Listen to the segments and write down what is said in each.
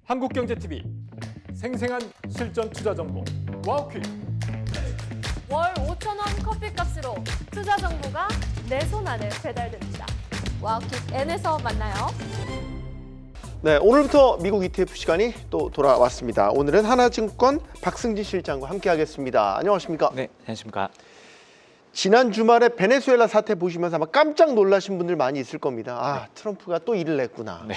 한국경제TV 생생한 실전 투자 정보 와우퀴. 월 5,000원 커피값으로 투자 정보가 내 손 안에 배달됩니다. 와우킥 N에서 만나요. 네, 오늘부터 미국 ETF 시간이 또 돌아왔습니다. 오늘은 하나증권 박승진 실장과 함께하겠습니다. 안녕하십니까? 네, 안녕하십니까. 지난 주말에 베네수엘라 사태 보시면서 아마 깜짝 놀라신 분들 많이 있을 겁니다. 아, 트럼프가 또 일을 냈구나. 네.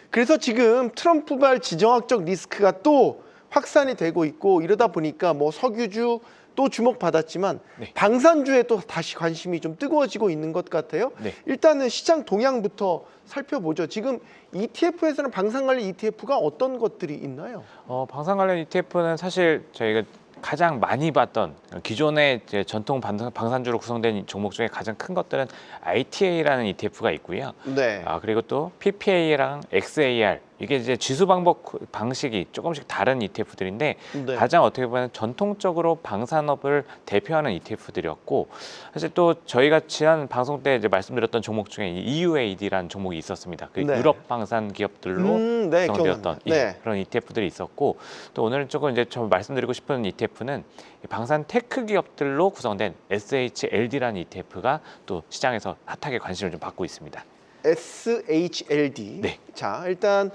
그래서 지금 트럼프발 지정학적 리스크가 또 확산이 되고 있고 이러다 보니까 뭐 석유주 또 주목받았지만 네. 방산주에 또 다시 관심이 좀 뜨거워지고 있는 것 같아요. 네. 일단은 시장 동향부터 살펴보죠. 지금 ETF에서는 방산 관련 ETF가 어떤 것들이 있나요? 방산 관련 ETF는 사실 저희가 가장 많이 봤던 기존의 이제 전통 방산주로 구성된 종목 중에 가장 큰 것들은 ITA라는 ETF가 있고요. 네. 그리고 또 PPA랑 XAR 이게 이제 지수 방법 방식이 조금씩 다른 ETF들인데 네. 가장 어떻게 보면 전통적으로 방산업을 대표하는 ETF들이었고 사실 또 저희가 지난 방송 때 이제 말씀드렸던 종목 중에 EUAD라는 종목이 있었습니다. 그 네. 유럽 방산 기업들로 네, 구성되었던 네. 그런 ETF들이 있었고 또 오늘은 조금 이제 저 말씀드리고 싶은 ETF는 방산 테크 기업들로 구성된 SHLD라는 ETF가 또 시장에서 핫하게 관심을 좀 받고 있습니다. SHLD. 네. 자, 일단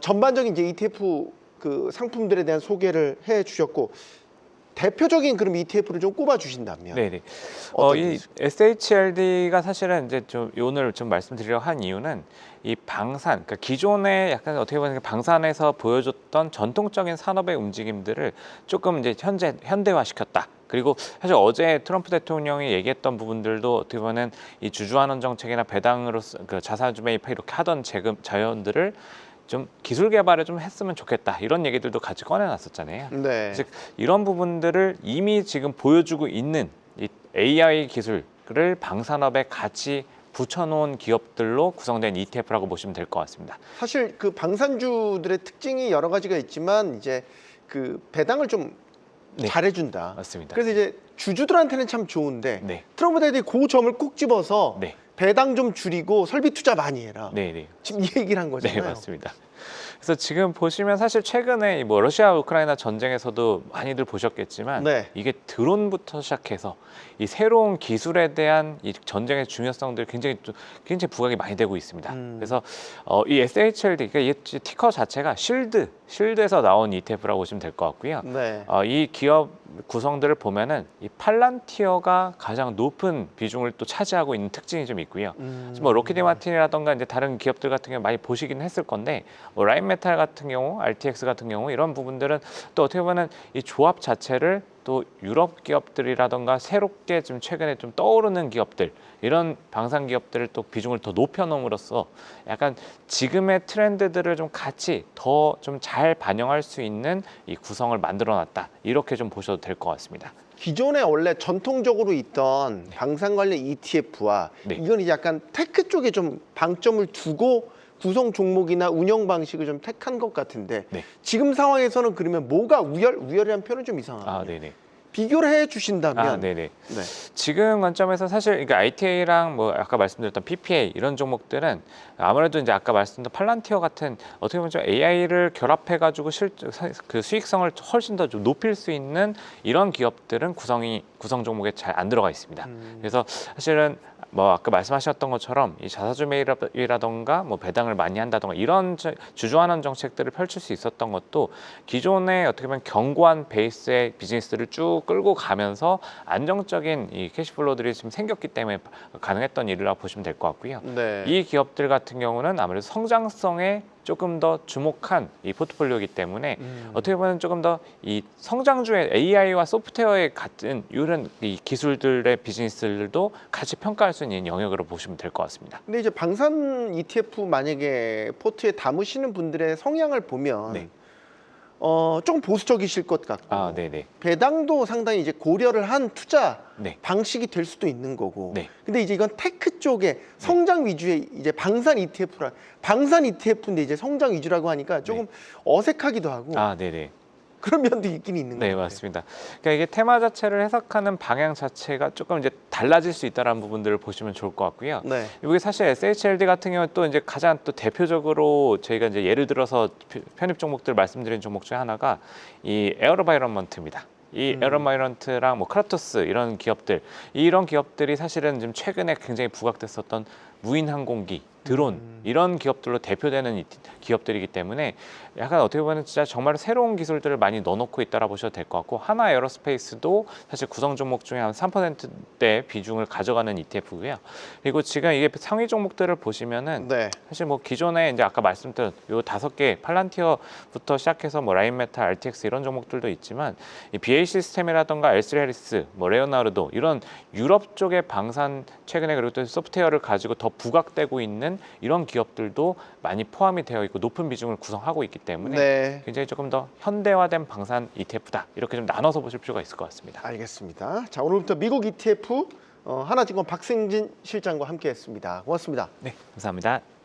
전반적인 이제 ETF 그 상품들에 대한 소개를 해주셨고 대표적인 그럼 ETF를 좀 꼽아 주신다면. 네네. 어떤 이 SHLD가 사실은 이제 좀 오늘 좀 말씀드리려고 한 이유는 이 방산, 그러니까 기존에 약간 어떻게 보면 방산에서 보여줬던 전통적인 산업의 움직임들을 조금 이제 현대화시켰다. 그리고 사실 어제 트럼프 대통령이 얘기했던 부분들도 어떻게 보면 이 주주환원 정책이나 배당으로 그 자사주 매입 이렇게 하던 자연들을 좀 기술 개발을 좀 했으면 좋겠다 이런 얘기들도 같이 꺼내놨었잖아요. 네. 즉 이런 부분들을 이미 지금 보여주고 있는 이 AI 기술을 방산업에 같이 붙여놓은 기업들로 구성된 ETF라고 보시면 될 것 같습니다. 사실 그 방산주들의 특징이 여러 가지가 있지만 이제 그 배당을 좀 네. 잘해준다. 맞습니다. 그래서 이제 주주들한테는 참 좋은데 네. 트럼프 대통령이 그 점을 꼭 집어서 네. 배당 좀 줄이고 설비 투자 많이 해라. 네. 지금 이 얘기를 한 네, 거잖아요. 맞습니다. 그래서 지금 보시면 사실 최근에 뭐 러시아 우크라이나 전쟁에서도 많이들 보셨겠지만 네. 이게 드론부터 시작해서 이 새로운 기술에 대한 이 전쟁의 중요성들이 굉장히 부각이 많이 되고 있습니다. 그래서 이 SHLD 그러니까 이 티커 자체가 실드에서 나온 ETF라고 보시면 될 것 같고요. 네. 이 기업 구성들을 보면은 이 팔란티어가 가장 높은 비중을 또 차지하고 있는 특징이 좀 있고요. 뭐 로키드 마틴이라던가 이제 다른 기업들 같은 경우 많이 보시긴 했을 건데 뭐 라인메탈 같은 경우, RTX 같은 경우 이런 부분들은 또 어떻게 보면은 이 조합 자체를 또 유럽 기업들이라던가 새롭게 좀 최근에 좀 떠오르는 기업들 이런 방산 기업들을 또 비중을 더 높여놓음으로써 약간 지금의 트렌드들을 좀 같이 더 좀 잘 반영할 수 있는 이 구성을 만들어놨다 이렇게 좀 보셔도 될 것 같습니다. 기존에 원래 전통적으로 있던 방산 관련 ETF와 네. 이건 이제 약간 테크 쪽에 좀 방점을 두고 구성 종목이나 운영 방식을 좀 택한 것 같은데 네. 지금 상황에서는 그러면 뭐가 우열이라는 표현은 좀 이상하네요. 네네. 비교를 해 주신다면 네네. 네. 지금 관점에서 사실 그러니까 ITA랑 뭐 아까 말씀드렸던 PPA 이런 종목들은 아무래도 이제 아까 말씀드린 팔란티어 같은 어떻게 보면 좀 AI를 결합해가지고 그 수익성을 훨씬 더 좀 높일 수 있는 이런 기업들은 구성 종목에 잘 안 들어가 있습니다. 그래서 사실은 뭐 아까 말씀하셨던 것처럼 이 자사주 매입이라던가 뭐 배당을 많이 한다던가 이런 주주환원 정책들을 펼칠 수 있었던 것도 기존에 어떻게 보면 견고한 베이스의 비즈니스를 쭉 끌고 가면서 안정적인 이 캐시플로들이 지금 생겼기 때문에 가능했던 일이라고 보시면 될 것 같고요. 네. 이 기업들 같은 경우는 아무래도 성장성에 조금 더 주목한 이 포트폴리오이기 때문에 어떻게 보면 조금 더 이 성장주의 AI와 소프트웨어에 같은 이런 이 기술들의 비즈니스들도 같이 평가할 수 있는 영역으로 보시면 될 것 같습니다. 근데 이제 방산 ETF 만약에 포트에 담으시는 분들의 성향을 보면 네. 조금 보수적이실 것 같고 네네. 배당도 상당히 이제 고려를 한 투자 네. 방식이 될 수도 있는 거고. 네. 근데 이제 이건 테크 쪽에 성장 위주의 이제 방산 ETF인데 이제 성장 위주라고 하니까 조금 어색하기도 하고. 네네. 그런 면도 있긴 있는 네, 것 같아요. 맞습니다. 그러니까 이게 테마 자체를 해석하는 방향 자체가 조금 이제 달라질 수 있다는 부분들을 보시면 좋을 것 같고요. 네. 이게 사실 SHLD 같은 경우는 또 이제 가장 또 대표적으로 저희가 이제 예를 들어서 편입 종목들 말씀드린 종목 중에 하나가 이 에어로바이런먼트입니다. 이 에어로바이런트랑 뭐 크라토스 이런 기업들, 이런 기업들이 사실은 지금 최근에 굉장히 부각됐었던 무인 항공기, 드론 이런 기업들로 대표되는 기업들이기 때문에 약간 어떻게 보면 진짜 정말 새로운 기술들을 많이 넣어놓고 있다라 보셔도 될 것 같고, 하나 에어로스페이스도 사실 구성 종목 중에 한 3%대 비중을 가져가는 ETF고요. 그리고 지금 이게 상위 종목들을 보시면은 네. 사실 뭐 기존에 이제 아까 말씀드린 요 5개 팔란티어부터 시작해서 뭐 라인메탈, RTX 이런 종목들도 있지만 이 BA 시스템이라던가 L3하리스, 뭐 레오나르도 이런 유럽 쪽의 방산 최근에 그리고 또 소프트웨어를 가지고 더 부각되고 있는 이런 기업들도 많이 포함이 되어 있고 높은 비중을 구성하고 있기 때문에 네. 굉장히 조금 더 현대화된 방산 ETF다 이렇게 좀 나눠서 보실 필요가 있을 것 같습니다. 알겠습니다. 자, 오늘부터 미국 ETF 하나증권 박승진 실장과 함께했습니다. 고맙습니다. 네, 감사합니다.